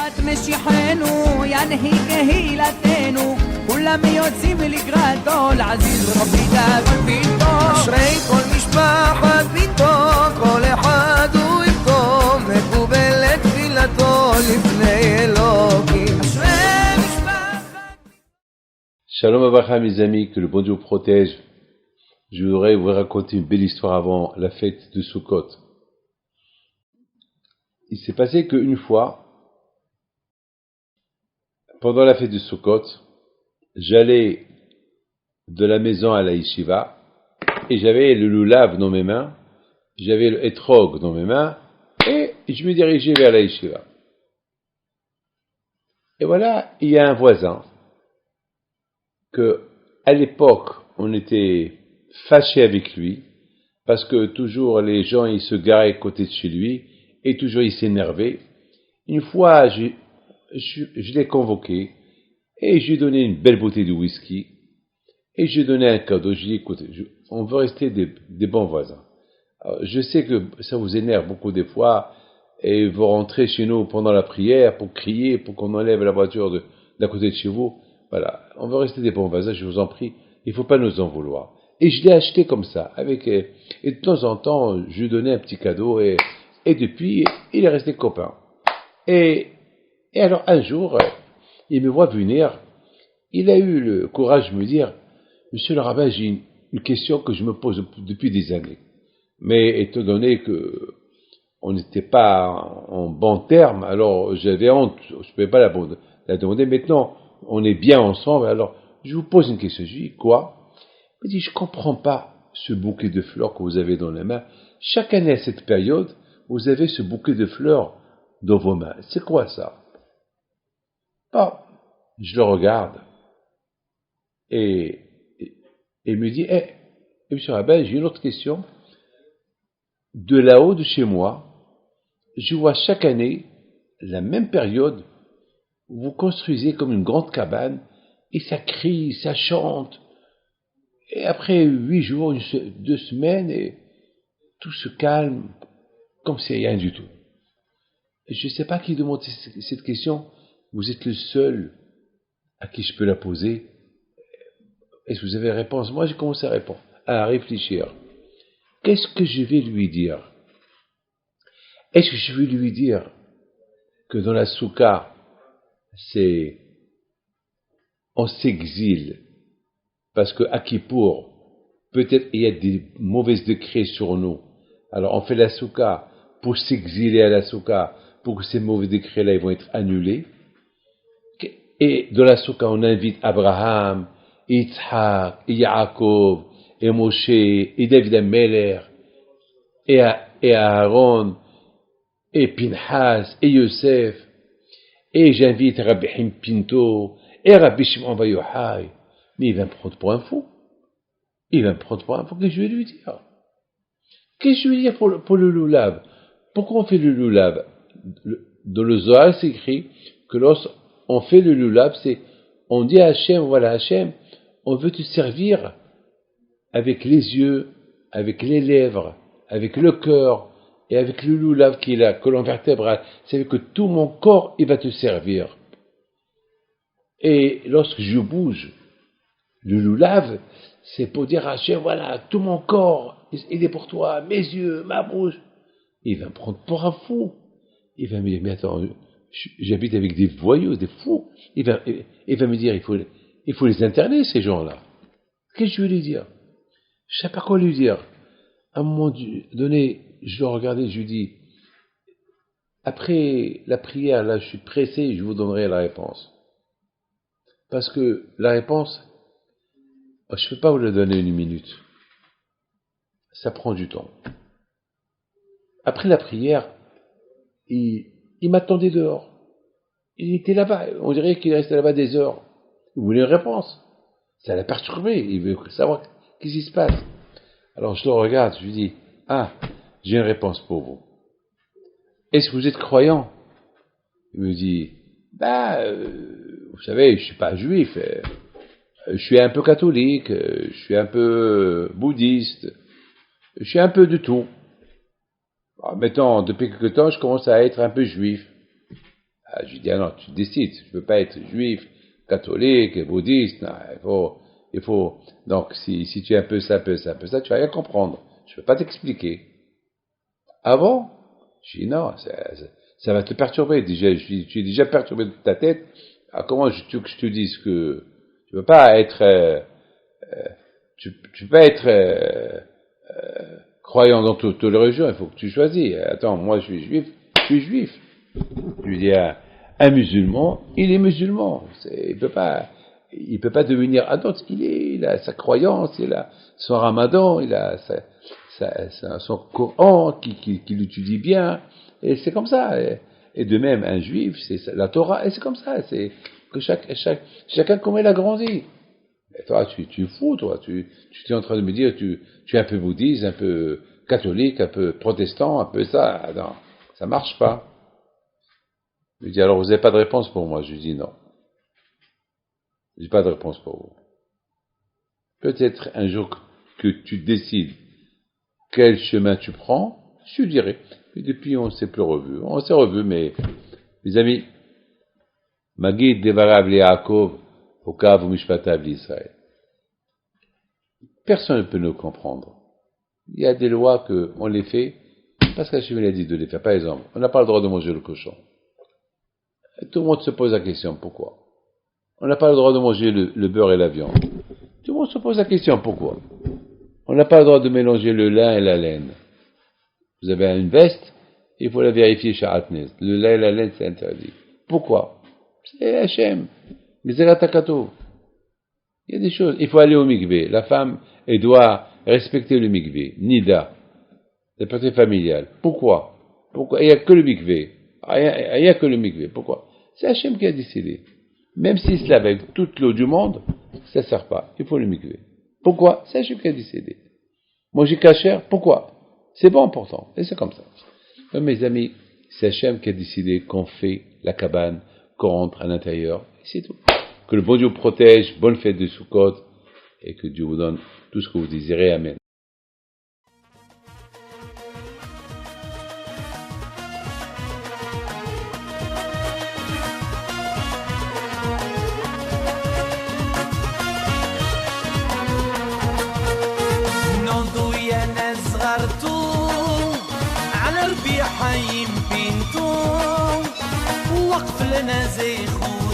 ביאת משיחנו ינהיג קהילתנו כולם יוצאים לקראתו לעזיז רבי דאגון ביתו אשרי כל משפחת ביתו כל אחד הוא איתו מקובלת תפילתו לפני אלוקים אשרי משפחת Shalom Avracha mes amis, que le bon Dieu vous protège. Je voudrais vous raconter une belle histoire avant la fête de Sukkot. Il s'est passé qu'une fois, pendant la fête de Sukkot, j'allais de la maison à la yeshiva et j'avais le lulav dans mes mains, j'avais le etrog dans mes mains et je me dirigeais vers la yeshiva. Et voilà, il y a un voisin que, à l'époque, on était fâché avec lui parce que toujours les gens ils se garaient à côté de chez lui et toujours il s'énervait. Une fois, je l'ai convoqué et je lui ai donné une belle bouteille de whisky et je lui ai donné un cadeau. Je lui ai dit, écoute, on veut rester des bons voisins. Alors, je sais que ça vous énerve beaucoup des fois et vous rentrez chez nous pendant la prière pour crier, pour qu'on enlève la voiture d'à côté de chez vous. Voilà, on veut rester des bons voisins, je vous en prie, il ne faut pas nous en vouloir. Et je l'ai acheté comme ça, et de temps en temps, je lui donnais un petit cadeau, et depuis, il est resté copain. Et alors, un jour, il me voit venir, il a eu le courage de me dire, Monsieur le rabbin, j'ai une question que je me pose depuis des années. Mais étant donné que on n'était pas en bons termes, alors j'avais honte, je ne pouvais pas la demander. Maintenant, on est bien ensemble, alors je vous pose une question. Je lui dis, quoi? Il me dit, je ne comprends pas ce bouquet de fleurs que vous avez dans les mains. Chaque année à cette période, vous avez ce bouquet de fleurs dans vos mains. C'est quoi ça? Bon, je le regarde et il me dit, monsieur Rabbin, j'ai une autre question. De là-haut de chez moi, je vois chaque année, la même période, vous construisez comme une grande cabane, et ça crie, ça chante. Et après 8 jours, 2 semaines, et tout se calme, comme si rien du tout. Et je ne sais pas qui demande cette question. Vous êtes le seul à qui je peux la poser. Est-ce que vous avez réponse? Moi, j'ai commencé à réfléchir. Qu'est-ce que je vais lui dire? Est-ce que je vais lui dire que dans la soukha, on s'exile parce que à Kippour, peut-être il y a des mauvais décrets sur nous. Alors on fait la soukha pour s'exiler à la soukha, pour que ces mauvais décrets-là ils vont être annulés. Et dans la soukha, on invite Abraham, Yitzhak, et Yaakov, et Moshe, et David Ameler, et Aaron, et Pinhas, et Yosef, et j'invite Rabbi Him Pinto, et Rabbi Shimon Bar Yochai. Mais il va me prendre pour un fou. Il va me prendre pour un fou. Qu'est-ce que je vais lui dire? Qu'est-ce que je vais lui dire pour le lulav? Pourquoi on fait le lulav? Dans le Zohar, c'est écrit que lorsqu'on fait le lulav, on dit à Hachem, voilà Hachem, on veut te servir avec les yeux, avec les lèvres, avec le cœur, et avec le lulav qui est la colonne vertébrale. C'est que tout mon corps, il va te servir. Et lorsque je bouge, le lulav, c'est pour dire à Hachem, voilà, tout mon corps, il est pour toi, mes yeux, ma bouche. Il va me prendre pour un fou. Il va me dire, mais attends, j'habite avec des voyous, des fous. Il va me dire, il faut les interner, ces gens-là. Qu'est-ce que je vais lui dire? Je ne sais pas quoi lui dire. À un moment donné, je le regardais, je lui dis, après la prière, là, je suis pressé, je vous donnerai la réponse. Parce que la réponse, je ne peux pas vous la donner une minute. Ça prend du temps. Après la prière, il m'attendait dehors. Il était là-bas. On dirait qu'il restait là-bas des heures. Il voulait une réponse. Ça l'a perturbé. Il veut savoir qu'est-ce qui se passe. Alors je le regarde, je lui dis, j'ai une réponse pour vous. Est-ce que vous êtes croyant? Il me dit, vous savez, je ne suis pas juif. Je suis un peu catholique, je suis un peu bouddhiste, je suis un peu de tout. Alors, maintenant, depuis quelque temps, je commence à être un peu juif. Ah, je lui dis, ah non, tu décides, je ne peux pas être juif, catholique, bouddhiste, non, donc si tu es un peu ça, tu vas rien comprendre, je ne peux pas t'expliquer. Ah bon? Je dis, non, ça va te perturber, déjà, tu es déjà perturbé de ta tête, alors comment tu veux que je te dise que tu ne peux pas être, tu peux pas être croyant dans toutes les religions, il faut que tu choisis. Attends, moi je suis juif. Je lui dis, un musulman, il est musulman. Il peut pas devenir un autre. Il a sa croyance, il a son ramadan, il a son Coran qui l'étudie bien. Et c'est comme ça. Et de même, un juif, c'est la Torah, et c'est comme ça. C'est que chacun comme il a grandi. Et toi, tu es fou, toi. Tu es en train de me dire, tu es un peu bouddhiste, un peu catholique, un peu protestant, un peu ça. Non, ça marche pas. Je lui dis, alors vous n'avez pas de réponse pour moi? Je lui dis non. Je n'ai pas de réponse pour vous. Peut-être un jour que tu décides quel chemin tu prends, je te dirai. Et depuis, on ne s'est plus revus. On s'est revus, mais, mes amis, Magid Devarav Yaakov, Okav ou Mishpatav l'Israël. Personne ne peut nous comprendre. Il y a des lois qu'on les fait parce qu'Hachem a dit de les faire. Par exemple, on n'a pas le droit de manger le cochon. Tout le monde se pose la question, pourquoi? On n'a pas le droit de manger le beurre et la viande. Tout le monde se pose la question, pourquoi? On n'a pas le droit de mélanger le lin et la laine. Vous avez une veste, il faut la vérifier chez Atnes. Le lin et la laine, c'est interdit. Pourquoi? C'est Hachem. Mais c'est la takato. Il y a des choses. Il faut aller au mikvé. La femme, elle doit respecter le mikvé. Nida. La partie familiale. Pourquoi? Il n'y a que le mikvé. Il n'y a que le mikvé. Pourquoi? C'est Hachem qui a décidé. Même s'il se lave avec toute l'eau du monde, ça ne sert pas. Il faut le mikvé. Pourquoi? C'est Hachem qui a décidé. Manger kasher, pourquoi? C'est bon pourtant. Et c'est comme ça. Donc, mes amis, c'est Hachem qui a décidé qu'on fait la cabane, qu'on rentre à l'intérieur. Et c'est tout. Que le bon Dieu vous protège. Bonne fête de Sukkot. Et que Dieu vous donne tout ce que vous désirez. Amen. حي بنتو وقف لنا زي خو